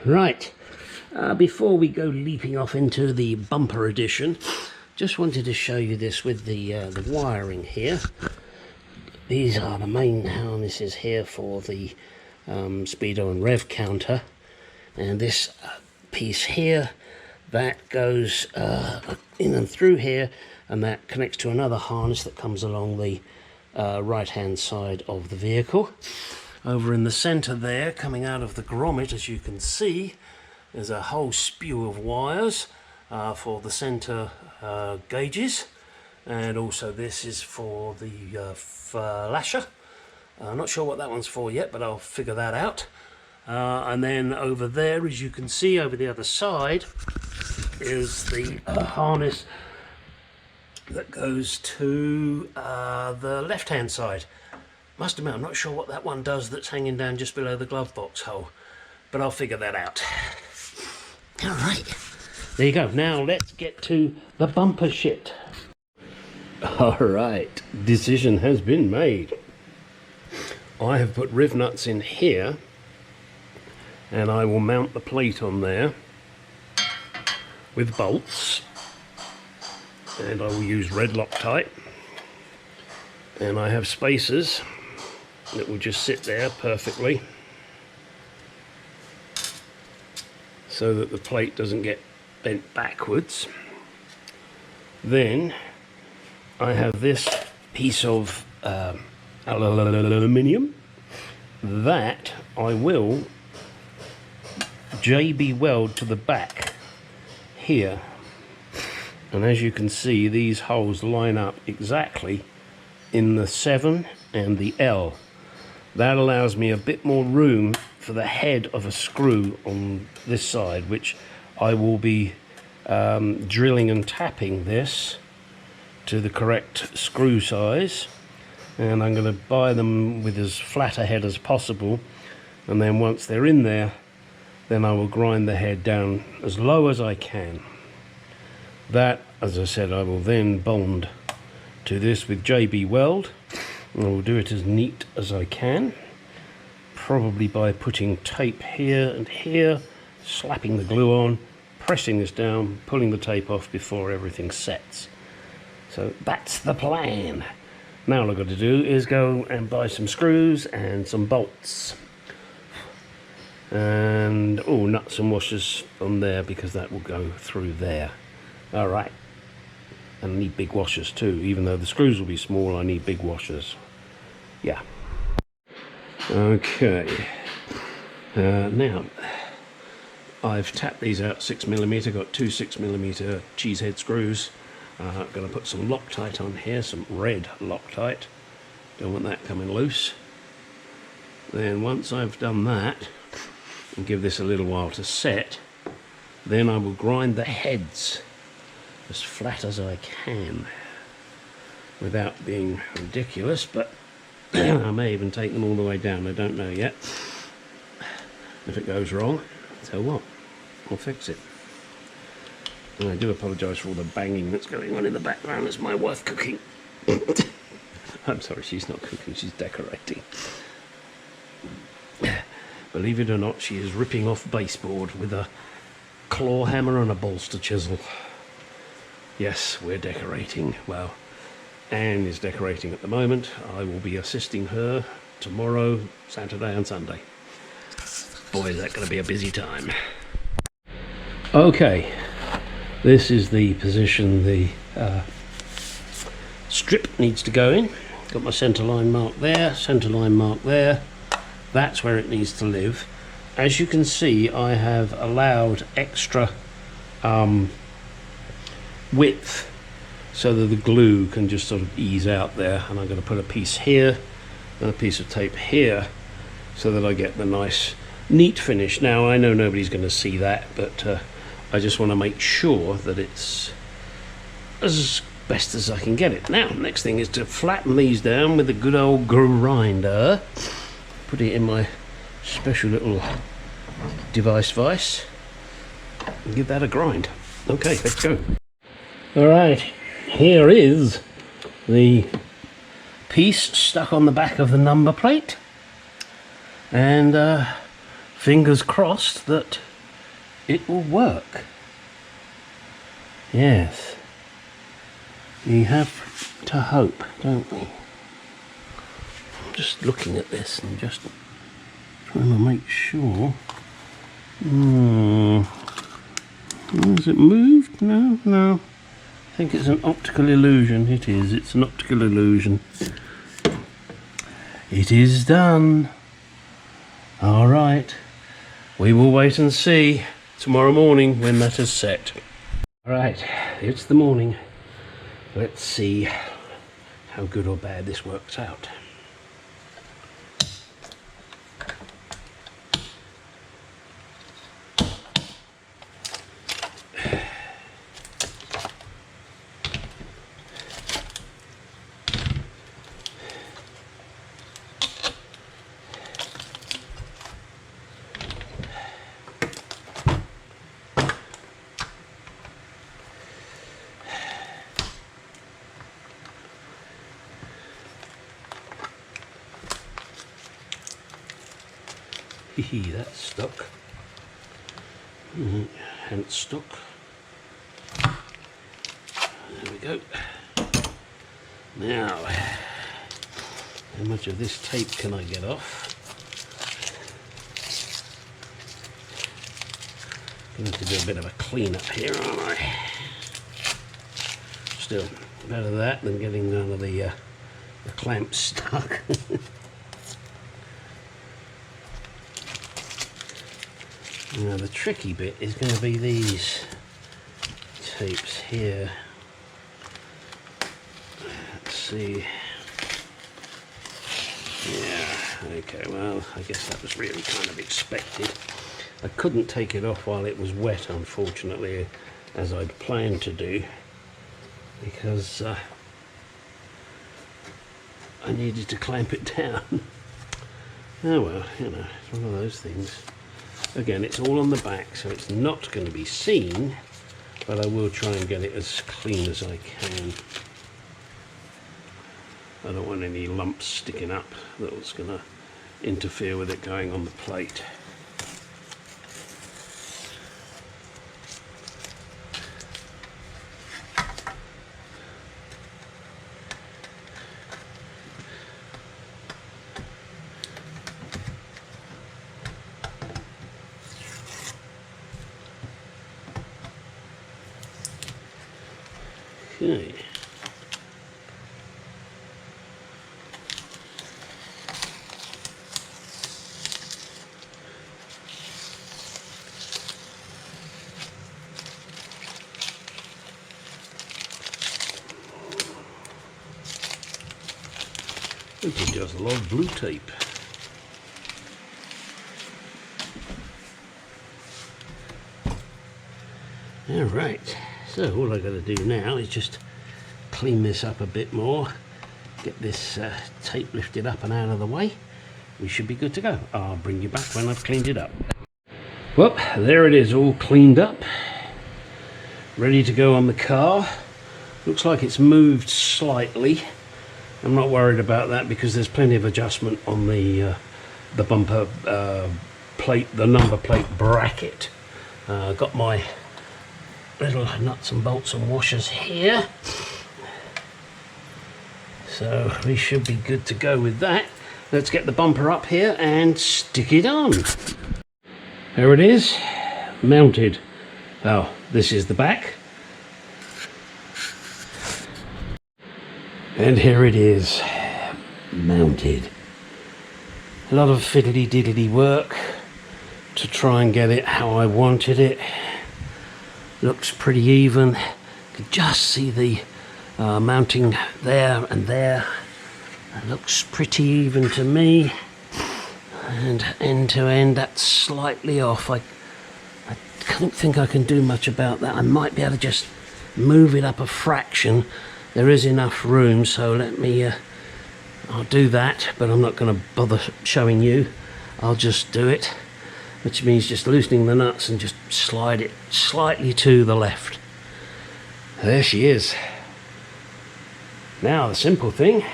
Right, before we go leaping off into the bumper edition, just wanted to show you this with the wiring here. These are the main harnesses here for the speedo and rev counter, and this piece here that goes in and through here, and that connects to another harness that comes along the right hand side of the vehicle. Over in the center there, coming out of the grommet, as you can see, there's a whole spew of wires for the center gauges, and also this is for the flasher. I'm not sure what that one's for yet, but I'll figure that out. And then over there, as you can see over the other side, is the harness that goes to the left hand side. Must admit, I'm not sure what that one does that's hanging down just below the glove box hole, but I'll figure that out. All right, there you go. Now let's get to the bumper shit. All right, decision has been made. I have put riv nuts in here, and I will mount the plate on there with bolts, and I will use red Loctite, and I have spacers that will just sit there perfectly so that the plate doesn't get bent backwards. Then I have this piece of aluminium that I will JB weld to the back here, and as you can see, these holes line up exactly in the 7 and the L. That allows me a bit more room for the head of a screw on this side, which I will be drilling and tapping this to the correct screw size, and I'm going to buy them with as flat a head as possible, and then once they're in there, then I will grind the head down as low as I can. That, as I said, I will then bond to this with JB weld, and I will do it as neat as I can, probably by putting tape here and here, slapping the glue on, pressing this down, pulling the tape off before everything sets. So that's the plan. Now all I've got to do is go and buy some screws and some bolts, and nuts and washers on there, because that will go through there. All right, and I need big washers too. Even though the screws will be small, I need big washers. Yeah. Okay. Now I've tapped these out 6mm. Got two 6mm cheesehead screws. I'm going to put some Loctite on here, some red Loctite. Don't want that coming loose. Then once I've done that, and give this a little while to set, then I will grind the heads as flat as I can without being ridiculous, but I may even take them all the way down. I don't know yet. If it goes wrong, so what? I'll fix it. And I do apologise for all the banging that's going on in the background. It's my wife cooking. I'm sorry, she's not cooking, she's decorating. Believe it or not, she is ripping off baseboard with a claw hammer and a bolster chisel. Yes, we're decorating. Well, Anne is decorating at the moment. I will be assisting her tomorrow, Saturday and Sunday. Boy, is that going to be a busy time. Okay, this is the position the strip needs to go in. Got my centre line mark there, centre line mark there. That's where it needs to live. As you can see, I have allowed extra width so that the glue can just sort of ease out there, and I'm going to put a piece here and a piece of tape here so that I get the nice neat finish. Now I know nobody's going to see that, but I just want to make sure that it's as best as I can get it. Now next thing is to flatten these down with a good old grinder. Put it in my special little device vise and give that a grind. Okay, let's go. Alright, here is the piece stuck on the back of the number plate, and fingers crossed that it will work. Yes. We have to hope, don't we? I'm just looking at this and just trying to make sure. Has it moved? No. I think it's an optical illusion. It is. It's an optical illusion. It is done. All right. We will wait and see tomorrow morning when that is set. All right. It's the morning. Let's see how good or bad this works out. That's stuck. And it's stuck. There we go. Now, how much of this tape can I get off? I'm going to have to do a bit of a clean up here, aren't I? Still, better that than getting none of the clamps stuck. Now the tricky bit is going to be these tapes here. Let's see. Yeah, okay, well, I guess that was really kind of expected. I couldn't take it off while it was wet, unfortunately, as I'd planned to do, because I needed to clamp it down. Oh well, you know, it's one of those things. Again, it's all on the back, so it's not going to be seen, but I will try and get it as clean as I can. I don't want any lumps sticking up that's going to interfere with it going on the plate. Okay. This is just a lot of blue tape. All right. So all I've got to do now is just clean this up a bit more, get this tape lifted up and out of the way. We should be good to go. I'll bring you back when I've cleaned it up. Well, there it is, all cleaned up, ready to go on the car. Looks like it's moved slightly. I'm not worried about that because there's plenty of adjustment on the bumper plate, the number plate bracket. Got my little nuts and bolts and washers here, so we should be good to go with that. Let's get the bumper up here and stick it on. There it is, mounted. Oh, this is the back, and here it is, mounted. A lot of fiddly diddly work to try and get it how I wanted it. Looks pretty even. You can just see the mounting there and there. It looks pretty even to me. And end to end, that's slightly off. I don't think I can do much about that. I might be able to just move it up a fraction. There is enough room, so let me, I'll do that, but I'm not going to bother showing you. I'll just do it, which means just loosening the nuts and just slide it slightly to the left. There she is. Now the simple thing,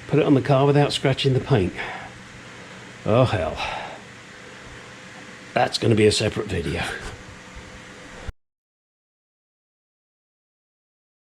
put it on the car without scratching the paint. Oh hell, that's going to be a separate video.